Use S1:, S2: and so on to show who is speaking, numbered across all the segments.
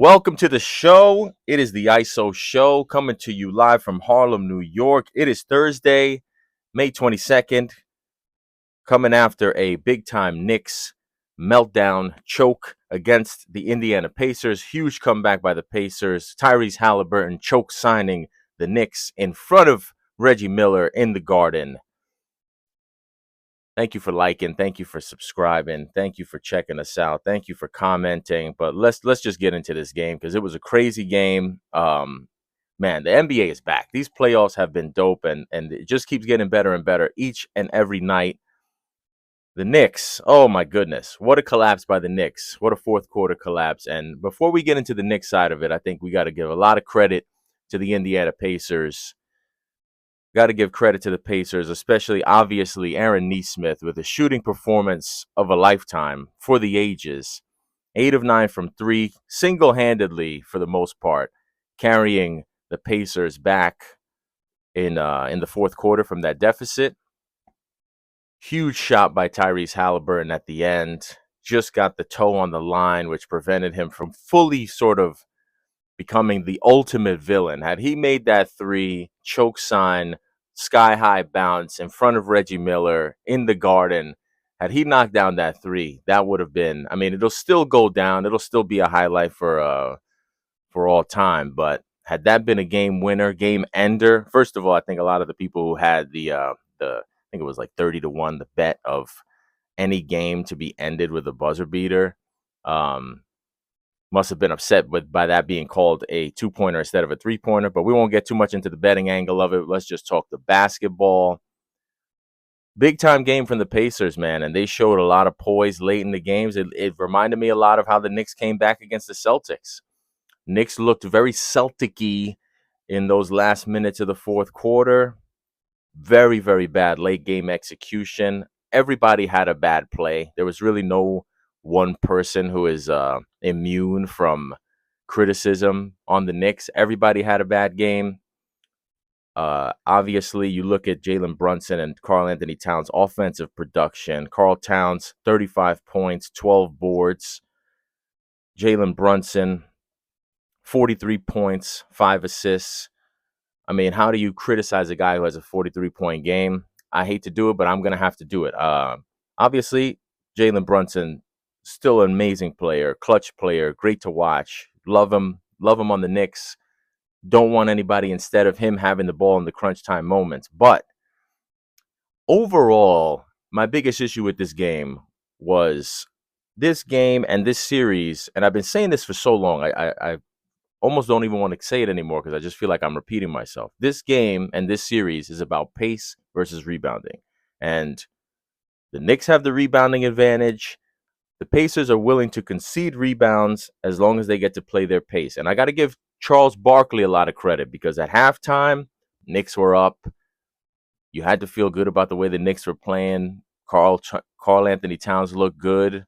S1: Welcome to the show. It is the ISO show coming to you live from Harlem, New York. It is Thursday, May 22nd, coming after a big-time Knicks meltdown choke against the Indiana Pacers. Huge comeback by the Pacers. Tyrese Halliburton choke signing the Knicks in front of Reggie Miller in the Garden. Thank you for liking. Thank you for subscribing. Thank you for checking us out. Thank you for commenting. But let's just get into this game because it was a crazy game. Man, the NBA is back. These playoffs have been dope, and it just keeps getting better and better each and every night. The Knicks, oh my goodness, what a collapse by the Knicks. What a fourth quarter collapse. And before we get into the Knicks side of it, I think we got to give a lot of credit to the Indiana Pacers. Got to give credit to the Pacers, especially, obviously, Aaron Nesmith with a shooting performance of a lifetime for the ages. 8 of 9 from 3, single-handedly, for the most part, carrying the Pacers back in the fourth quarter from that deficit. Huge shot by Tyrese Halliburton at the end. Just got the toe on the line, which prevented him from fully sort of becoming the ultimate villain. Had he made that three, choke sign, sky high bounce in front of Reggie Miller in the Garden, had he knocked down that three, that would have been, I mean, it'll still go down. It'll still be a highlight for all time. But had that been a game winner, game ender, first of all, I think a lot of the people who had I think it was like 30-1, the bet of any game to be ended with a buzzer beater, must have been upset by that being called a two-pointer instead of a three-pointer. But we won't get too much into the betting angle of it. Let's just talk the basketball. Big-time game from the Pacers, man, and they showed a lot of poise late in the games. It reminded me a lot of how the Knicks came back against the Celtics. Knicks looked very Celtic-y in those last minutes of the fourth quarter. Very, very bad late-game execution. Everybody had a bad play. There was really no one person who is immune from criticism on the Knicks. Everybody had a bad game. Obviously, you look at Jalen Brunson and Karl Anthony Towns' offensive production. Karl Towns, 35 points, 12 boards. Jalen Brunson, 43 points, 5 assists. I mean, how do you criticize a guy who has a 43-point game? I hate to do it, but I'm going to have to do it. Obviously, Jalen Brunson, still an amazing player, clutch player, great to watch. Love him on the Knicks. Don't want anybody instead of him having the ball in the crunch time moments. But overall, my biggest issue with this game was this game and this series, and I've been saying this for so long, I almost don't even want to say it anymore because I just feel like I'm repeating myself. This game and this series is about pace versus rebounding. And the Knicks have the rebounding advantage. The Pacers are willing to concede rebounds as long as they get to play their pace. And I got to give Charles Barkley a lot of credit because at halftime, Knicks were up. You had to feel good about the way the Knicks were playing. Karl Anthony Towns looked good.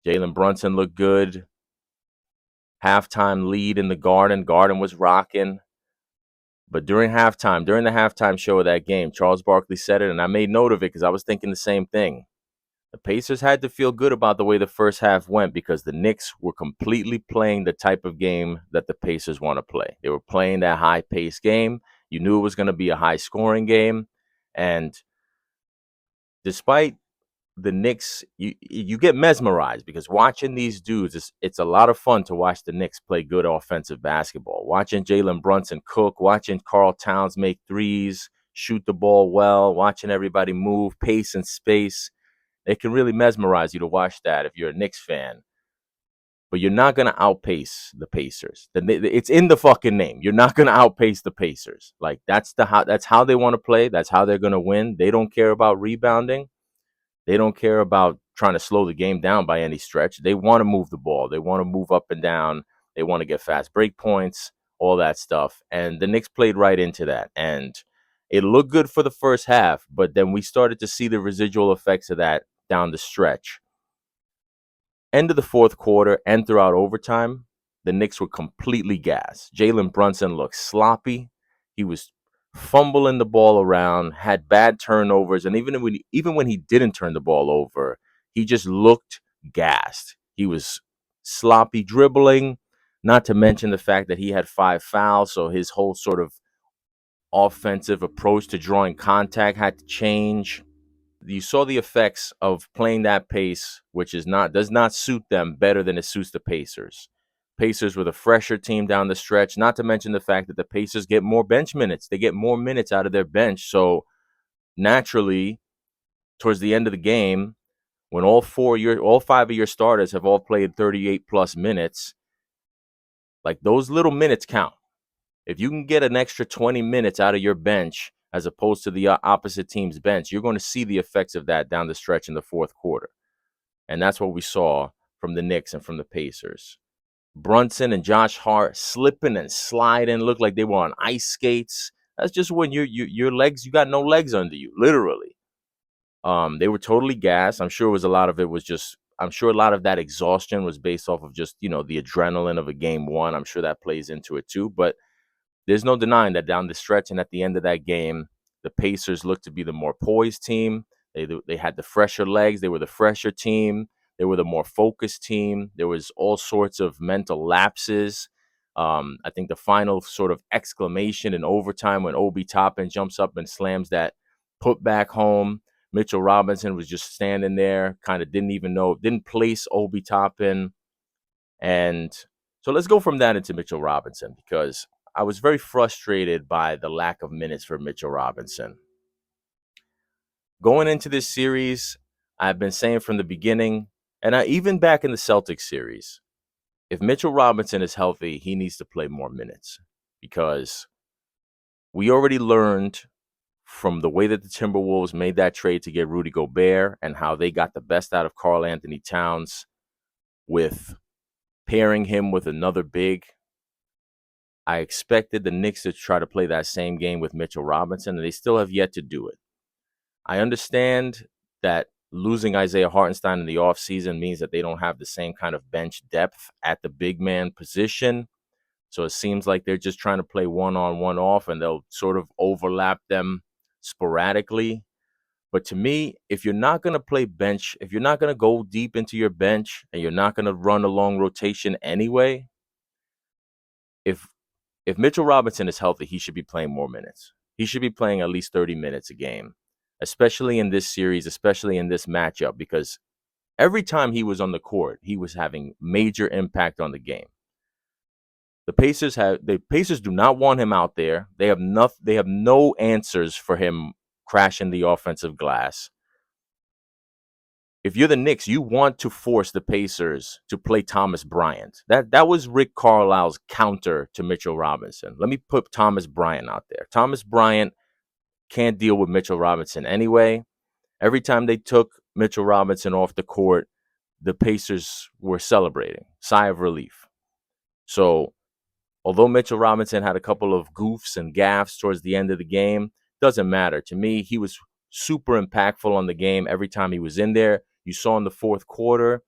S1: Jalen Brunson looked good. Halftime lead in the Garden. Garden was rocking. But during the halftime show of that game, Charles Barkley said it, and I made note of it because I was thinking the same thing. The Pacers had to feel good about the way the first half went because the Knicks were completely playing the type of game that the Pacers want to play. They were playing that high-paced game. You knew it was going to be a high-scoring game. And despite the Knicks, you get mesmerized because watching these dudes, it's a lot of fun to watch the Knicks play good offensive basketball. Watching Jalen Brunson cook, watching Karl Towns make threes, shoot the ball well, watching everybody move, pace and space. It can really mesmerize you to watch that if you're a Knicks fan. But you're not going to outpace the Pacers. It's in the fucking name. You're not going to outpace the Pacers. Like, that's how they want to play. That's how they're going to win. They don't care about rebounding. They don't care about trying to slow the game down by any stretch. They want to move the ball. They want to move up and down. They want to get fast break points, all that stuff. And the Knicks played right into that. And it looked good for the first half, but then we started to see the residual effects of that down the stretch. End of the fourth quarter and throughout overtime, the Knicks were completely gassed. Jalen Brunson looked sloppy. He was fumbling the ball around, had bad turnovers, and even when he didn't turn the ball over, he just looked gassed. He was sloppy dribbling. Not to mention the fact that he had 5 fouls, so his whole sort of offensive approach to drawing contact had to change. You saw the effects of playing that pace, which does not suit them better than it suits the Pacers. Pacers were the fresher team down the stretch, not to mention the fact that the Pacers get more bench minutes. They get more minutes out of their bench. So naturally, towards the end of the game, when all 5 of your starters have all played 38 plus minutes, like those little minutes count. If you can get an extra 20 minutes out of your bench as opposed to the opposite team's bench, you're going to see the effects of that down the stretch in the fourth quarter. And that's what we saw from the Knicks and from the Pacers. Brunson and Josh Hart slipping and sliding, looked like they were on ice skates. That's just when your legs, you got no legs under you, literally. They were totally gassed. I'm sure a lot of that exhaustion was based off of just, the adrenaline of a game one. I'm sure that plays into it too. But there's no denying that down the stretch and at the end of that game, the Pacers looked to be the more poised team. They had the fresher legs. They were the fresher team. They were the more focused team. There was all sorts of mental lapses. I think the final sort of exclamation in overtime when Obi Toppin jumps up and slams that put back home. Mitchell Robinson was just standing there, kind of didn't place Obi Toppin. And so let's go from that into Mitchell Robinson, because I was very frustrated by the lack of minutes for Mitchell Robinson. Going into this series, I've been saying from the beginning, and even back in the Celtics series, if Mitchell Robinson is healthy, he needs to play more minutes, because we already learned from the way that the Timberwolves made that trade to get Rudy Gobert and how they got the best out of Karl Anthony Towns with pairing him with another big. I expected the Knicks to try to play that same game with Mitchell Robinson, and they still have yet to do it. I understand that losing Isaiah Hartenstein in the offseason means that they don't have the same kind of bench depth at the big man position. So it seems like they're just trying to play one on, one off, and they'll sort of overlap them sporadically. But to me, if you're not going to play bench, if you're not going to go deep into your bench and you're not going to run a long rotation anyway, if Mitchell Robinson is healthy, he should be playing more minutes. He should be playing at least 30 minutes a game, especially in this series, especially in this matchup, because every time he was on the court, he was having major impact on the game. The Pacers do not want him out there. They have no answers for him crashing the offensive glass. If you're the Knicks, you want to force the Pacers to play Thomas Bryant. That was Rick Carlisle's counter to Mitchell Robinson. Let me put Thomas Bryant out there. Thomas Bryant can't deal with Mitchell Robinson anyway. Every time they took Mitchell Robinson off the court, the Pacers were celebrating. Sigh of relief. So, although Mitchell Robinson had a couple of goofs and gaffes towards the end of the game, doesn't matter. To me, he was super impactful on the game every time he was in there. You saw in the fourth quarter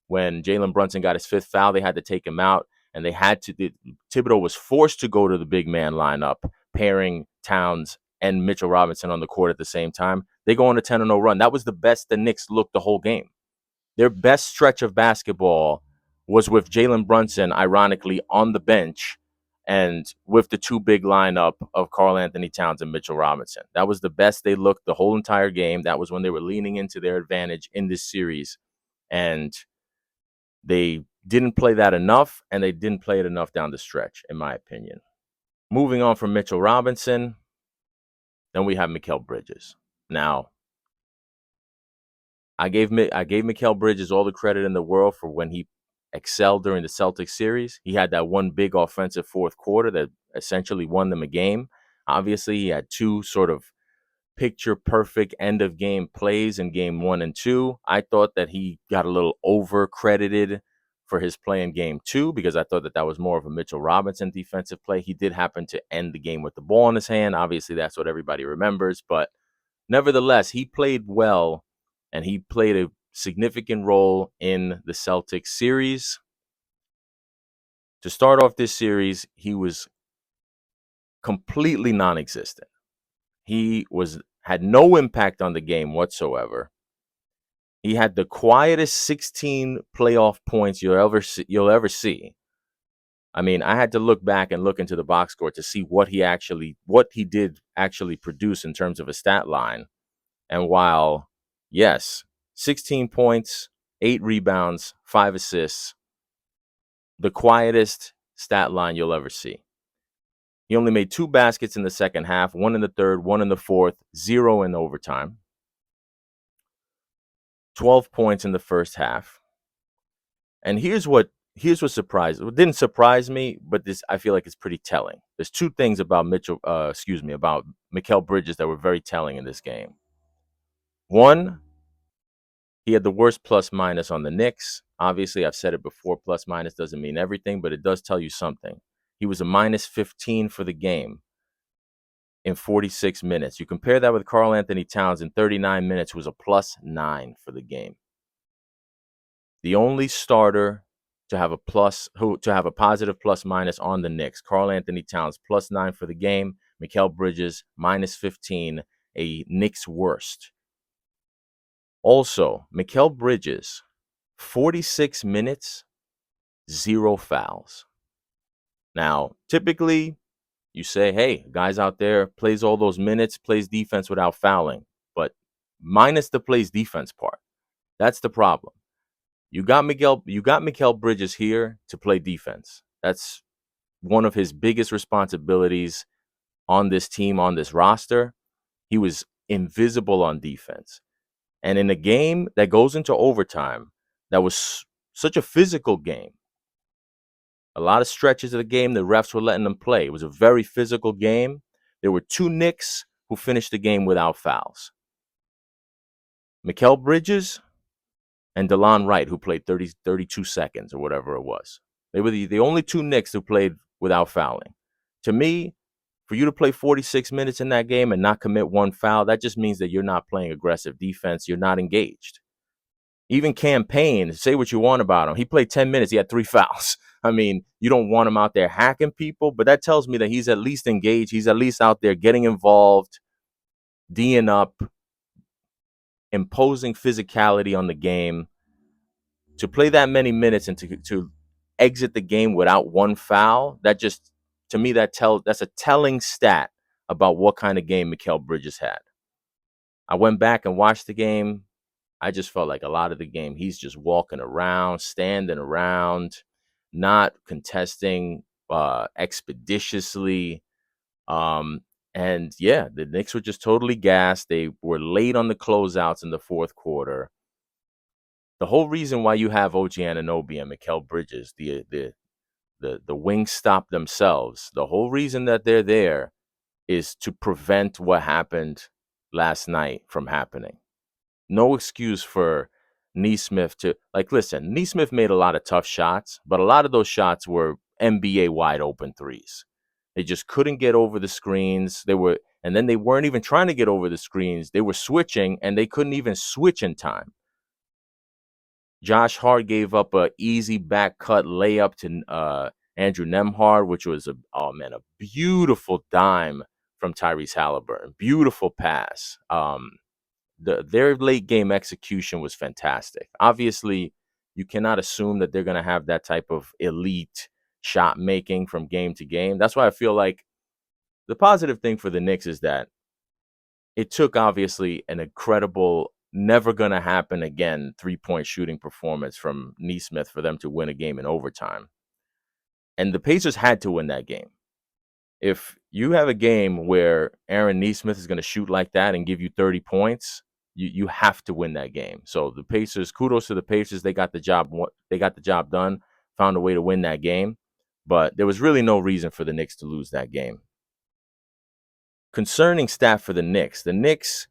S1: when Jalen Brunson got his 5th foul, they had to take him out, and Thibodeau was forced to go to the big man lineup, pairing Towns and Mitchell Robinson on the court at the same time. They go on a 10-0 run. That was the best the Knicks looked the whole game. Their best stretch of basketball was with Jalen Brunson, ironically, on the bench, and with the 2 big lineup of Karl Anthony Towns and Mitchell Robinson. That was the best they looked the whole entire game. That was when they were leaning into their advantage in this series. And they didn't play that enough, and they didn't play it enough down the stretch, in my opinion. Moving on from Mitchell Robinson, then we have Mikal Bridges. Now, I gave Mikal Bridges all the credit in the world for when he excelled during the Celtics series. He had that one big offensive fourth quarter that essentially won them a game. Obviously, he had 2 sort of picture-perfect end-of-game plays in game 1 and 2. I thought that he got a little over-credited for his play in game 2 because I thought that was more of a Mitchell Robinson defensive play. He did happen to end the game with the ball in his hand. Obviously, that's what everybody remembers. But nevertheless, he played well, and he played a significant role in the Celtics series. To start off this series, he was completely non-existent. He had no impact on the game whatsoever. He had the quietest 16 playoff points you'll ever see. I mean, I had to look back and look into the box score to see what he did actually produce in terms of a stat line. And while, yes, 16 points, 8 rebounds, 5 assists, the quietest stat line you'll ever see. He only made 2 baskets in the second half, one in the third, one in the fourth, 0 in overtime, 12 points in the first half. And here's what surprised. It didn't surprise me, but this I feel like it's pretty telling. There's two things about about Mikal Bridges that were very telling in this game. One, he had the worst plus minus on the Knicks. Obviously, I've said it before, plus minus doesn't mean everything, but it does tell you something. He was a minus 15 for the game in 46 minutes. You compare that with Karl Anthony Towns in 39 minutes, who was a plus 9 for the game. The only starter to have a positive plus minus on the Knicks, Karl Anthony Towns plus 9 for the game, Mikal Bridges minus 15, a Knicks worst. Also, Mikal Bridges, 46 minutes, 0 fouls. Now, typically, you say, hey, guys out there plays all those minutes, plays defense without fouling, but minus the plays defense part. That's the problem. You got Mikal Bridges here to play defense. That's one of his biggest responsibilities on this team, on this roster. He was invisible on defense. And in a game that goes into overtime, that was such a physical game. A lot of stretches of the game, the refs were letting them play. It was a very physical game. There were 2 Knicks who finished the game without fouls. Mikal Bridges and DeLon Wright, who played 32 seconds or whatever it was. They were the only 2 Knicks who played without fouling. To me, for you to play 46 minutes in that game and not commit 1 foul, that just means that you're not playing aggressive defense. You're not engaged. Even Cam Payne, say what you want about him. He played 10 minutes. He had 3 fouls. I mean, you don't want him out there hacking people, but that tells me that he's at least engaged. He's at least out there getting involved, D'ing up, imposing physicality on the game. To play that many minutes and to exit the game without 1 foul, that just, to me, that's a telling stat about what kind of game Mikal Bridges had. I went back and watched the game. I just felt like a lot of the game, he's just walking around, standing around, not contesting expeditiously. And yeah, the Knicks were just totally gassed. They were late on the closeouts in the fourth quarter. The whole reason why you have OG Anunoby and Mikal Bridges, the wings stop themselves. The whole reason that they're there is to prevent what happened last night from happening. No excuse for Nesmith to, listen, Nesmith made a lot of tough shots, but a lot of those shots were NBA wide open threes. They just couldn't get over the screens. And then they weren't even trying to get over the screens. They were switching, and they couldn't even switch in time. Josh Hart gave up an easy back cut layup to Andrew Nembhard, which was a beautiful dime from Tyrese Halliburton. Beautiful pass. Their late game execution was fantastic. Obviously, you cannot assume that they're going to have that type of elite shot making from game to game. That's why I feel like the positive thing for the Knicks is that it took obviously an incredible, never going to happen again 3-point shooting performance from Nesmith for them to win a game in overtime. And the Pacers had to win that game. If you have a game where Aaron Nesmith is going to shoot like that and give you 30 points, you have to win that game. So the Pacers, kudos to the Pacers. They got the job done, found a way to win that game. But there was really no reason for the Knicks to lose that game. Concerning stat for the Knicks,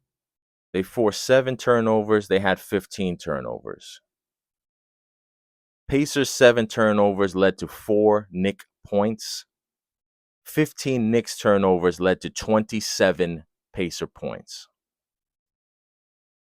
S1: they forced 7 turnovers. They had 15 turnovers. Pacers' 7 turnovers led to 4 Knicks points. 15 Knicks turnovers led to 27 Pacer points.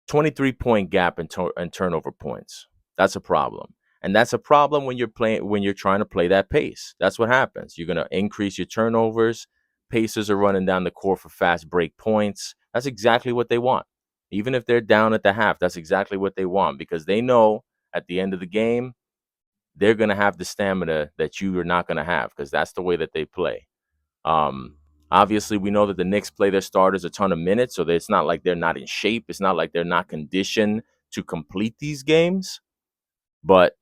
S1: 23-point gap in turnover points. That's a problem. And that's a problem when you're trying to play that pace. That's what happens. You're going to increase your turnovers. Pacers are running down the court for fast break points. That's exactly what they want. Even if they're down at the half, that's exactly what they want, because they know at the end of the game, they're going to have the stamina that you are not going to have because that's the way that they play. Um, Obviously, we know that the Knicks play their starters a ton of minutes, so that it's not like they're not in shape. It's not like they're not conditioned to complete these games. But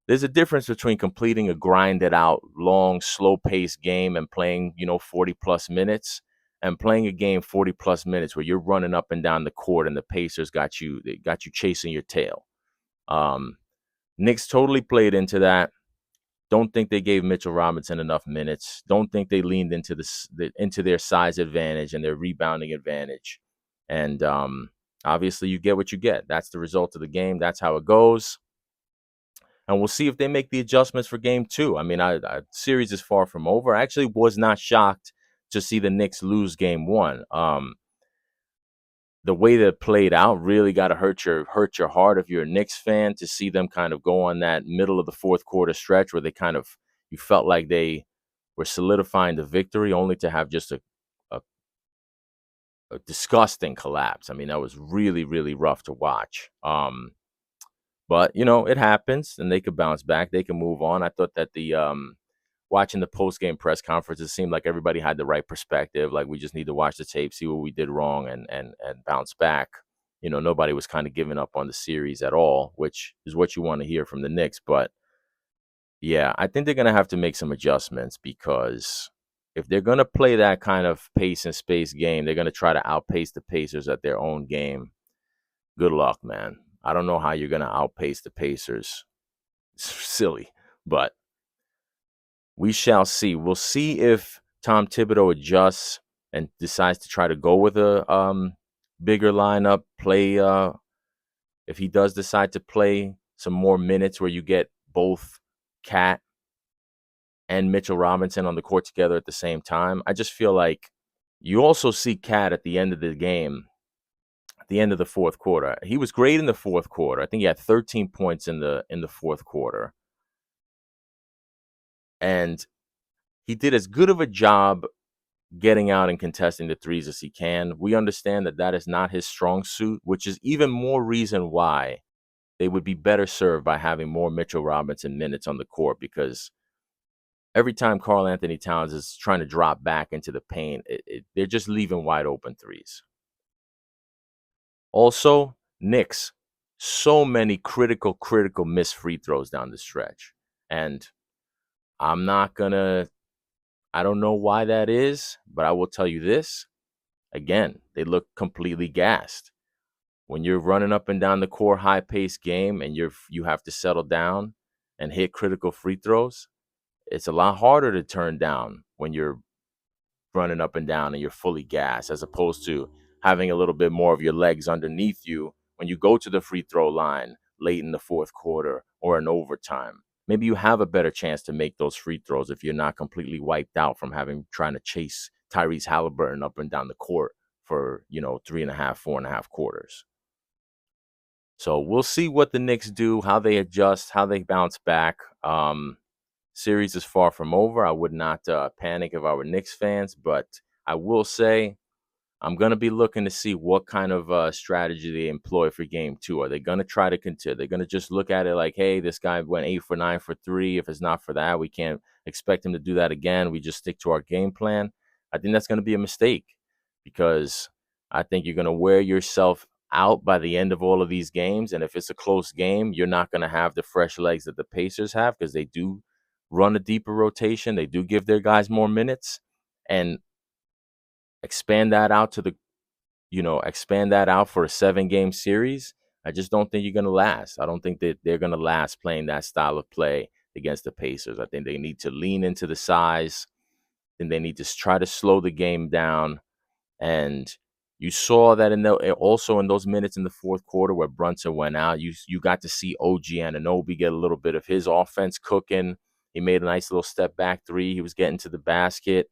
S1: there's a difference between completing a grinded out, long, slow paced game and playing, 40 plus minutes and playing a game 40 plus minutes where you're running up and down the court and the Pacers got you chasing your tail. Um, Knicks totally played into that. Don't think they gave Mitchell Robinson enough minutes. Don't think they leaned into into their size advantage and their rebounding advantage. And obviously, you get what you get. That's the result of the game. That's how it goes. And we'll see if they make the adjustments for game two. I mean, series is far from over. I actually was not shocked to see the Knicks lose game one. The way that it played out really got to hurt your heart if you're a Knicks fan to see them kind of go on that middle of the fourth quarter stretch where they kind of you felt like they were solidifying the victory, only to have just a, a disgusting collapse. I mean, that was really really rough to watch. But it happens, and they could bounce back. They can move on. I thought that the watching the post game press conference, it seemed like everybody had the right perspective. Like we just need to watch the tape, see what we did wrong, and bounce back. Nobody was kind of giving up on the series at all, which is what you want to hear from the Knicks. But yeah, I think they're gonna have to make some adjustments because if they're gonna play that kind of pace and space game, they're gonna try to outpace the Pacers at their own game. Good luck, man. I don't know how you're gonna outpace the Pacers. It's silly, but we shall see. We'll see if Tom Thibodeau adjusts and decides to try to go with a bigger lineup, play if he does decide to play some more minutes where you get both Cat and Mitchell Robinson on the court together at the same time. I just feel like you also see Cat at the end of the game, at the end of the fourth quarter. He was great in the fourth quarter. I think he had 13 points in the fourth quarter. And he did as good of a job getting out and contesting the threes as he can. We understand that that is not his strong suit, which is even more reason why they would be better served by having more Mitchell Robinson minutes on the court, because every time Karl Anthony Towns is trying to drop back into the paint, they're just leaving wide open threes. Also, Knicks, so many critical missed free throws down the stretch. And I'm not going to I don't know why that is, but I will tell you this. Again, they look completely gassed. When you're running up and down the court, high-paced game, and you have to settle down and hit critical free throws, it's a lot harder to turn down when you're running up and down and you're fully gassed, as opposed to having a little bit more of your legs underneath you when you go to the free throw line late in the fourth quarter or in overtime. Maybe you have a better chance to make those free throws if you're not completely wiped out from trying to chase Tyrese Halliburton up and down the court for 3.5, 4.5 quarters. So we'll see what the Knicks do, how they adjust, how they bounce back. Series is far from over. I would not panic if I were Knicks fans, but I will say I'm going to be looking to see what kind of strategy they employ for game two. Are they going to try to continue? They're going to just look at it like, hey, this guy went 8 for 9 for 3. If it's not for that, we can't expect him to do that again. We just stick to our game plan. I think that's going to be a mistake, because I think you're going to wear yourself out by the end of all of these games. And if it's a close game, you're not going to have the fresh legs that the Pacers have, because they do run a deeper rotation. They do give their guys more minutes, and expand that out for a 7-game series. I just don't think you're going to last. I don't think that they're going to last playing that style of play against the Pacers. I think they need to lean into the size, and they need to try to slow the game down. And you saw that also in those minutes in the fourth quarter where Brunson went out, you got to see OG Anunoby get a little bit of his offense cooking. He made a nice little step back three. He was getting to the basket.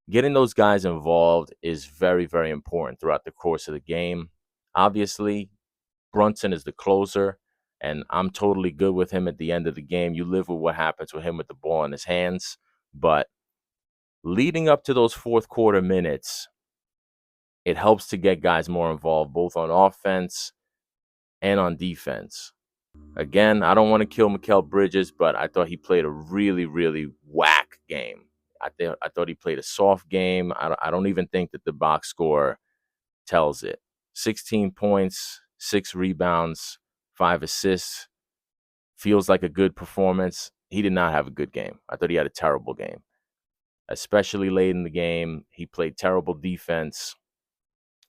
S1: Getting those guys involved is very, very important throughout the course of the game. Obviously, Brunson is the closer, and I'm totally good with him at the end of the game. You live with what happens with him with the ball in his hands. But leading up to those fourth quarter minutes, it helps to get guys more involved, both on offense and on defense. Again, I don't want to kill Mikal Bridges, but I thought he played a really, really whack game. I thought he played a soft game. I don't even think that the box score tells it. 16 points, 6 rebounds, 5 assists. Feels like a good performance. He did not have a good game. I thought he had a terrible game, especially late in the game. He played terrible defense.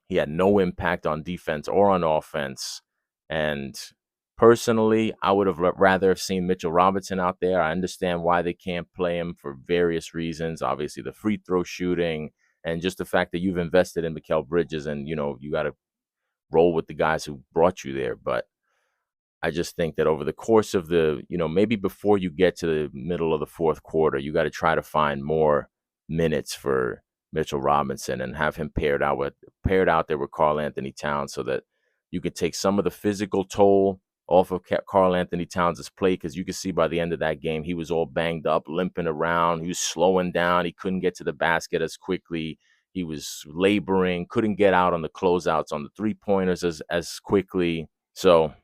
S1: He had no impact on defense or on offense. And personally, I would have rather have seen Mitchell Robinson out there. I understand why they can't play him for various reasons. Obviously, the free throw shooting and just the fact that you've invested in Mikal Bridges and, you got to roll with the guys who brought you there. But I just think that over the course of maybe before you get to the middle of the fourth quarter, you got to try to find more minutes for Mitchell Robinson and have him paired out there with Karl Anthony Towns so that you could take some of the physical toll off of Karl Anthony Towns' play, because you could see by the end of that game, he was all banged up, limping around. He was slowing down. He couldn't get to the basket as quickly. He was laboring, couldn't get out on the closeouts on the three-pointers as quickly. So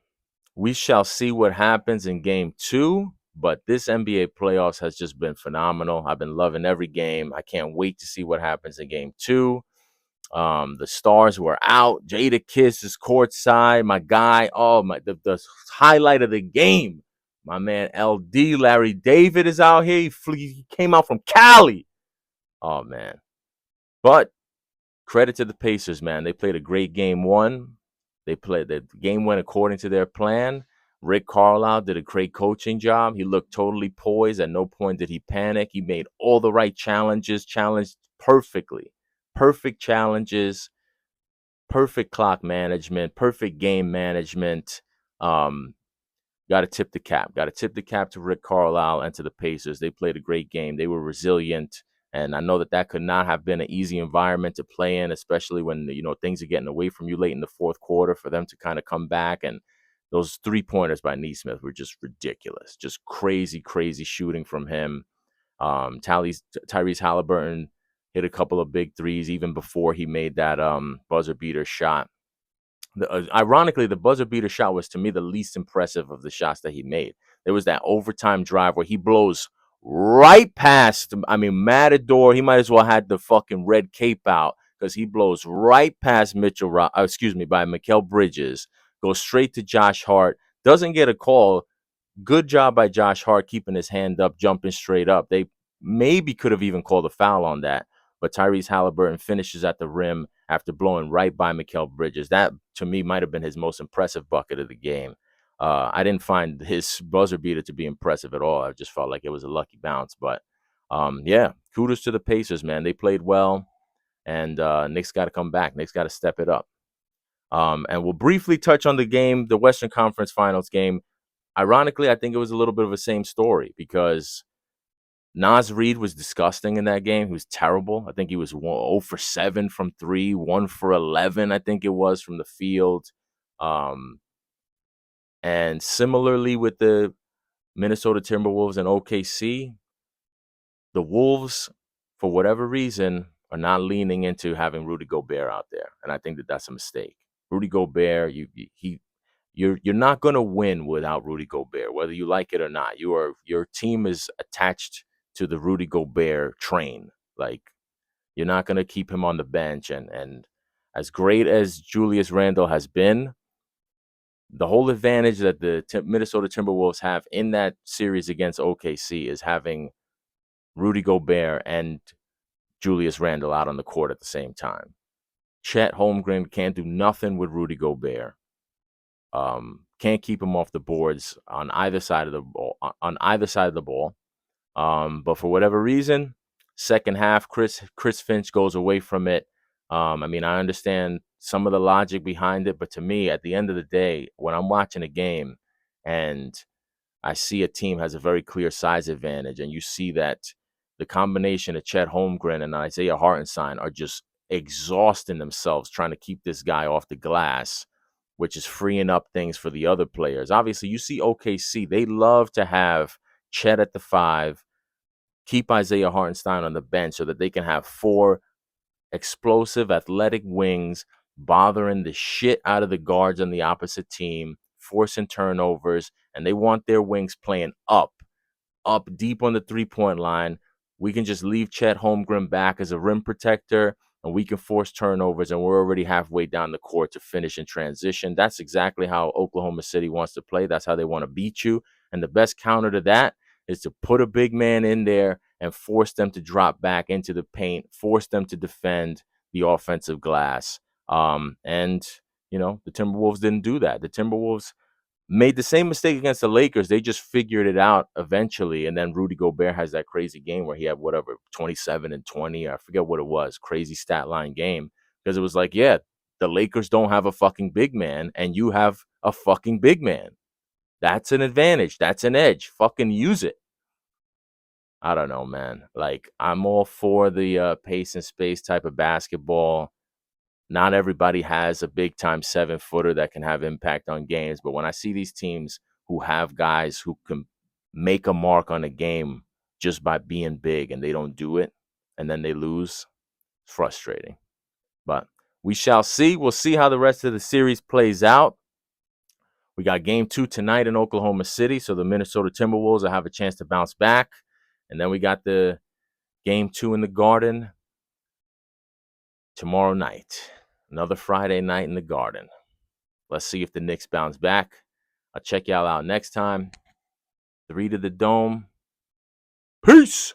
S1: we shall see what happens in game 2, but this NBA playoffs has just been phenomenal. I've been loving every game. I can't wait to see what happens in game 2. The stars were out. Jada Kiss is courtside. My guy, the highlight of the game. My man LD, Larry David, is out here. He came out from Cali. Oh, man. But credit to the Pacers, man. They played a great game 1. The game went according to their plan. Rick Carlisle did a great coaching job. He looked totally poised. At no point did he panic. He made all the right challenges, challenged perfectly. Perfect challenges, perfect clock management, perfect game management. Got to tip the cap. Got to tip the cap to Rick Carlisle and to the Pacers. They played a great game. They were resilient. And I know that could not have been an easy environment to play in, especially when, things are getting away from you late in the fourth quarter, for them to kind of come back. And those 3-pointers by Neesmith were just ridiculous. Just crazy, crazy shooting from him. Tyrese Halliburton hit a couple of big threes even before he made that buzzer beater shot. Ironically, the buzzer beater shot was, to me, the least impressive of the shots that he made. There was that overtime drive where he blows right past, Matador. He might as well had the fucking red cape out, because he blows right past by Mikal Bridges, goes straight to Josh Hart, doesn't get a call. Good job by Josh Hart keeping his hand up, jumping straight up. They maybe could have even called a foul on that, but Tyrese Halliburton finishes at the rim after blowing right by Mikal Bridges. That, to me, might have been his most impressive bucket of the game. I didn't find his buzzer beater to be impressive at all. I just felt like it was a lucky bounce. But, kudos to the Pacers, man. They played well, and Knicks got to come back. Knicks got to step it up. And we'll briefly touch on the Western Conference Finals game. Ironically, I think it was a little bit of the same story, because Naz Reid was disgusting in that game. He was terrible. I think he was 0 for 7 from 3, 1 for 11, I think it was, from the field. And similarly with the Minnesota Timberwolves and OKC, the Wolves, for whatever reason, are not leaning into having Rudy Gobert out there. And I think that that's a mistake. Rudy Gobert, you're not going to win without Rudy Gobert, whether you like it or not. Your team is attached to the Rudy Gobert train. Like, you're not going to keep him on the bench. And as great as Julius Randle has been, the whole advantage that the Minnesota Timberwolves have in that series against OKC is having Rudy Gobert and Julius Randle out on the court at the same time. Chet Holmgren can't do nothing with Rudy Gobert. Can't keep him off the boards on either side of the ball. But for whatever reason, second half, Chris Finch goes away from it. I understand some of the logic behind it, but to me, at the end of the day, when I'm watching a game and I see a team has a very clear size advantage, and you see that the combination of Chet Holmgren and Isaiah Hartenstein are just exhausting themselves trying to keep this guy off the glass, which is freeing up things for the other players. Obviously, you see OKC, they love to have Chet at the 5, keep Isaiah Hartenstein on the bench so that they can have 4 explosive, athletic wings bothering the shit out of the guards on the opposite team, forcing turnovers, and they want their wings playing up deep on the 3-point line. We can just leave Chet Holmgren back as a rim protector, and we can force turnovers, and we're already halfway down the court to finish in transition. That's exactly how Oklahoma City wants to play. That's how they want to beat you. And the best counter to that is to put a big man in there and force them to drop back into the paint, force them to defend the offensive glass. And, the Timberwolves didn't do that. The Timberwolves made the same mistake against the Lakers. They just figured it out eventually. And then Rudy Gobert has that crazy game where he had 27 and 20. I forget what it was. Crazy stat line game. Because it was like, yeah, the Lakers don't have a fucking big man and you have a fucking big man. That's an advantage. That's an edge. Fucking use it. I don't know, man. Like, I'm all for the pace and space type of basketball. Not everybody has a big time 7-footer that can have impact on games. But when I see these teams who have guys who can make a mark on a game just by being big and they don't do it and then they lose, it's frustrating. But we shall see. We'll see how the rest of the series plays out. We got game 2 tonight in Oklahoma City. So the Minnesota Timberwolves will have a chance to bounce back. And then we got the game 2 in the Garden tomorrow night. Another Friday night in the Garden. Let's see if the Knicks bounce back. I'll check y'all out next time. 3 to the Dome. Peace.